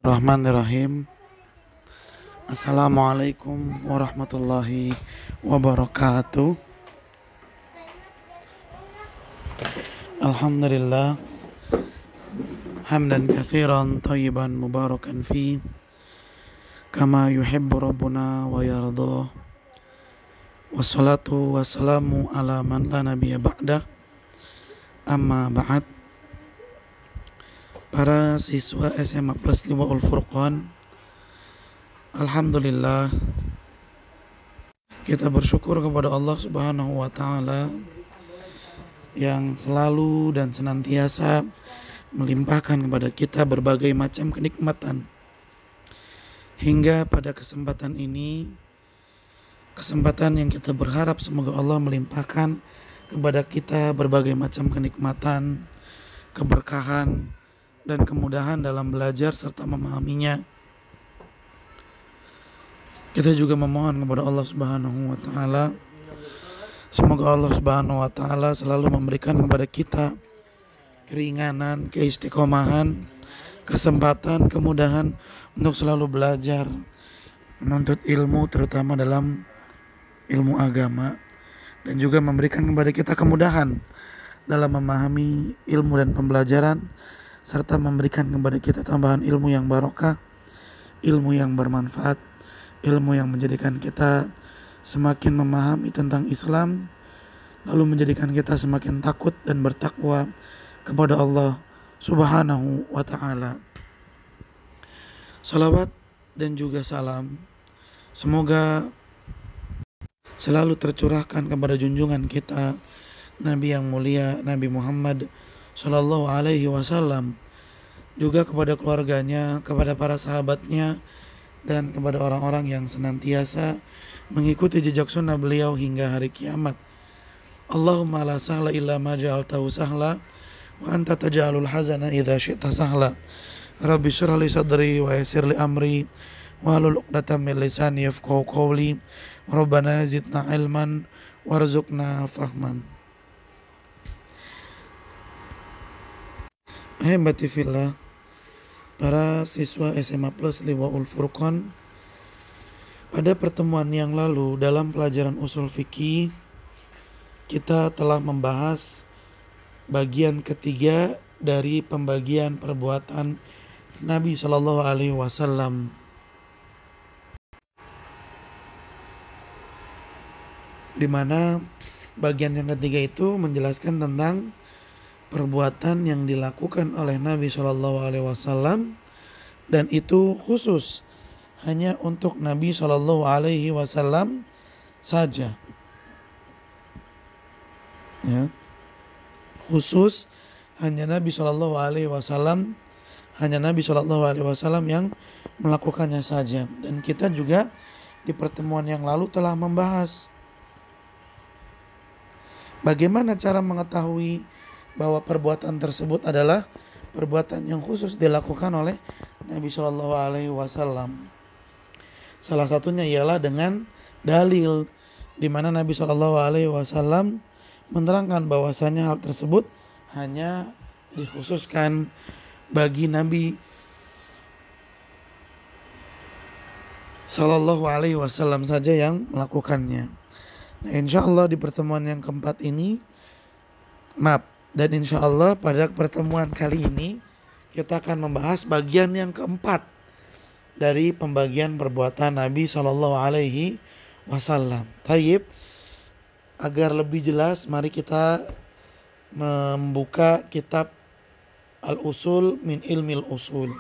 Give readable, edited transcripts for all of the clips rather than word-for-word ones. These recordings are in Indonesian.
Bismillahirrahmanirrahim. Assalamualaikum warahmatullahi wabarakatuh. Alhamdulillah hamdan katsiran thayyiban mubarakan fi kama yuhibbu rabbuna wa yarda. Wassalatu wassalamu ala man la nabiyya ba'da. Amma ba'd. Para siswa SMA Plus 5 Al-Furqan, alhamdulillah kita bersyukur kepada Allah Subhanahu wa taala yang selalu dan senantiasa melimpahkan kepada kita berbagai macam kenikmatan. Hingga pada kesempatan ini, kesempatan yang kita berharap semoga Allah melimpahkan kepada kita berbagai macam kenikmatan, keberkahan, dan kemudahan dalam belajar serta memahaminya. Kita juga memohon kepada Allah Subhanahu wa taala, semoga Allah Subhanahu wa taala selalu memberikan kepada kita keringanan, keistiqomahan, kesempatan, kemudahan untuk selalu belajar, menuntut ilmu terutama dalam ilmu agama, dan juga memberikan kepada kita kemudahan dalam memahami ilmu dan pembelajaran, serta memberikan kepada kita tambahan ilmu yang barokah, ilmu yang bermanfaat, ilmu yang menjadikan kita semakin memahami tentang Islam, lalu menjadikan kita semakin takut dan bertakwa kepada Allah Subhanahu wa ta'ala. Salawat dan juga salam semoga selalu tercurahkan kepada junjungan kita Nabi yang mulia, Nabi Muhammad Sallallahu Alaihi Wasallam, juga kepada keluarganya, kepada para sahabatnya, dan kepada orang-orang yang senantiasa mengikuti jejak sunnah beliau hingga hari kiamat. Allahumma la sahla illa ma ja'altahu sahla wa anta taj'alul hazana idza syi'ta sahla. Rabbi shrah li sadri wa yassir li amri wahlul 'uqdatam min lisani yafqahu qawli. Rabbana zidna ilman warzuqna fahman. Ahibati fillah, para siswa SMA Plus Liwaul Furqan, pada pertemuan yang lalu dalam pelajaran usul fikih kita telah membahas bagian ketiga dari pembagian perbuatan Nabi Shallallahu Alaihi Wasallam, di mana bagian yang ketiga itu menjelaskan tentang perbuatan yang dilakukan oleh Nabi Shallallahu Alaihi Wasallam, dan itu khusus hanya untuk Nabi Shallallahu Alaihi Wasallam saja. Ya, khusus hanya Nabi Shallallahu Alaihi Wasallam, hanya Nabi Shallallahu Alaihi Wasallam yang melakukannya saja. Dan kita juga di pertemuan yang lalu telah membahas bagaimana cara mengetahui bahwa perbuatan tersebut adalah perbuatan yang khusus dilakukan oleh Nabi Shallallahu Alaihi Wasallam. Salah satunya ialah dengan dalil, di mana Nabi Shallallahu Alaihi Wasallam menerangkan bahwasanya hal tersebut hanya dikhususkan bagi Nabi Shallallahu Alaihi Wasallam saja yang melakukannya. Nah, insya Allah di pertemuan yang keempat ini, dan insya Allah pada pertemuan kali ini kita akan membahas bagian yang keempat dari pembagian perbuatan Nabi Shallallahu Alaihi Wasallam. Tayyib, agar lebih jelas, mari kita membuka kitab Al-Usul min Ilmil Usul.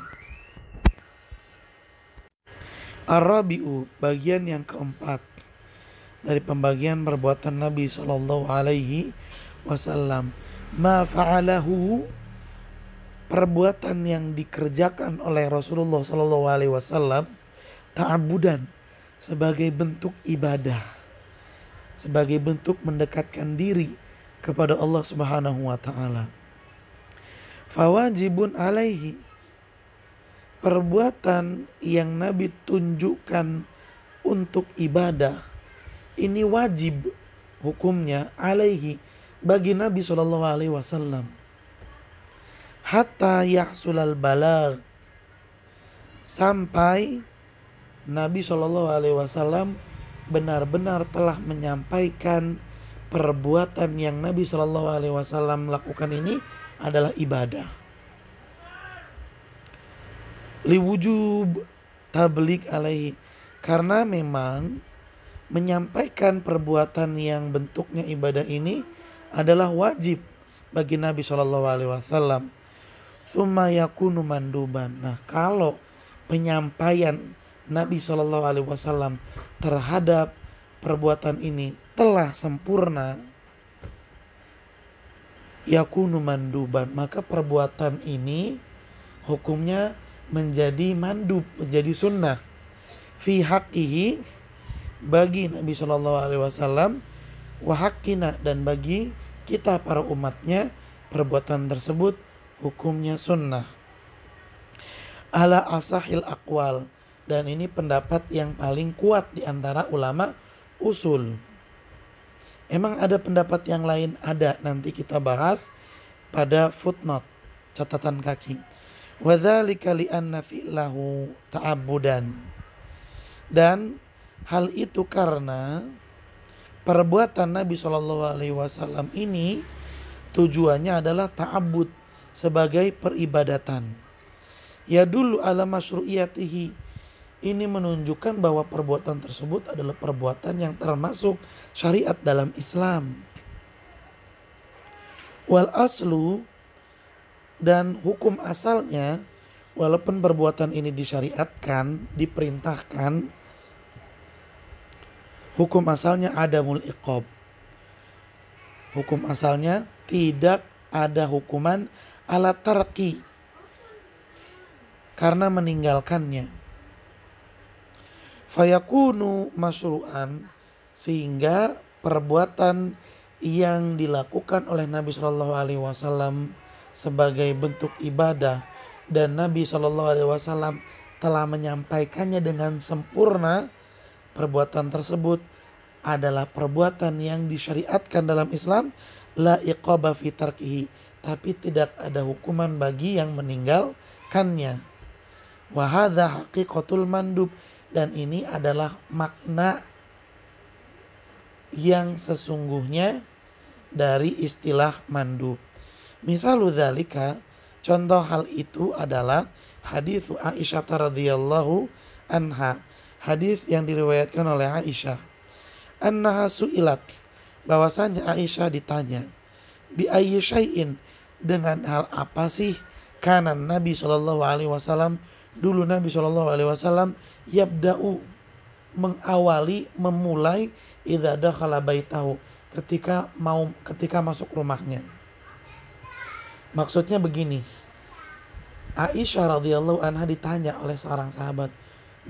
Ar-Rabi'u, bagian yang keempat dari pembagian perbuatan Nabi Shallallahu Alaihi Wasallam. Ma fa'alahu, perbuatan yang dikerjakan oleh Rasulullah Sallallahu Alaihi Wasallam ta'abudan, sebagai bentuk ibadah, sebagai bentuk mendekatkan diri kepada Allah Subhanahu Wa Taala. Fawajibun alaihi, perbuatan yang Nabi tunjukkan untuk ibadah ini wajib hukumnya alaihi, bagi Nabi Shallallahu Alaihi Wasallam, hatta yahsulal balagh, sampai Nabi SAW benar-benar telah menyampaikan perbuatan yang Nabi SAW lakukan ini adalah ibadah. Liwujub tabligh alaihi, karena memang menyampaikan perbuatan yang bentuknya ibadah ini adalah wajib bagi Nabi SAW. Tsumma yakunu manduban. Nah, kalau penyampaian Nabi SAW terhadap perbuatan ini telah sempurna, yakunu manduban, maka perbuatan ini hukumnya menjadi mandub, menjadi sunnah. Fi haqqihi, bagi Nabi SAW, wa haqqina, dan bagi kita para umatnya, perbuatan tersebut hukumnya sunnah. Ala asahil aqwal, dan ini pendapat yang paling kuat di antara ulama usul. Emang ada pendapat yang lain? Ada, nanti kita bahas pada footnote, catatan kaki. Wa dzalika li anna fi'lahu ta'abbudan, dan hal itu karena perbuatan Nabi SAW ini tujuannya adalah ta'abbud, sebagai peribadatan. Ya dulu ala masyru'iyatihi, ini menunjukkan bahwa perbuatan tersebut adalah perbuatan yang termasuk syariat dalam Islam. Wal aslu, dan hukum asalnya, walaupun perbuatan ini disyariatkan, diperintahkan, hukum asalnya adamul iqab. Hukum asalnya tidak ada hukuman ala tarki, karena meninggalkannya. Fayakunu masyru'an, sehingga perbuatan yang dilakukan oleh Nabi SAW sebagai bentuk ibadah dan Nabi SAW telah menyampaikannya dengan sempurna, perbuatan tersebut adalah perbuatan yang disyariatkan dalam Islam, la iqaba fi tarkihi, tapi tidak ada hukuman bagi yang meninggalkannya. Wa hadza haqiqatul mandub, dan ini adalah makna yang sesungguhnya dari istilah mandub. Misalu dzalika, contoh hal itu adalah hadis Aisyah radhiyallahu anha, hadis yang diriwayatkan oleh Aisyah. Annaha su'ilat, bahwasanya Aisyah ditanya, bi ayyi syai'in, dengan hal apa sih kanan Nabi SAW, dulu Nabi SAW yabda'u, mengawali, memulai, idza dakhala baitahu, ketika masuk rumahnya. Maksudnya begini, Aisyah radhiyallahu anha ditanya oleh seorang sahabat,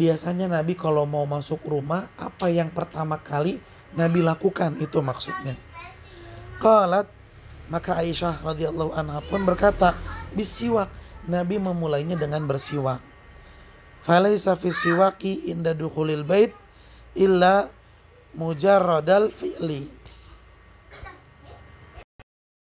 biasanya Nabi kalau mau masuk rumah, apa yang pertama kali Nabi lakukan? Itu maksudnya. Qalat, maka Aisyah radhiyallahu anha pun berkata, bisiwak, Nabi memulainya dengan bersiwak. Falaisa fi siwaki inda dukhulil bait illa mujarradal fi'li.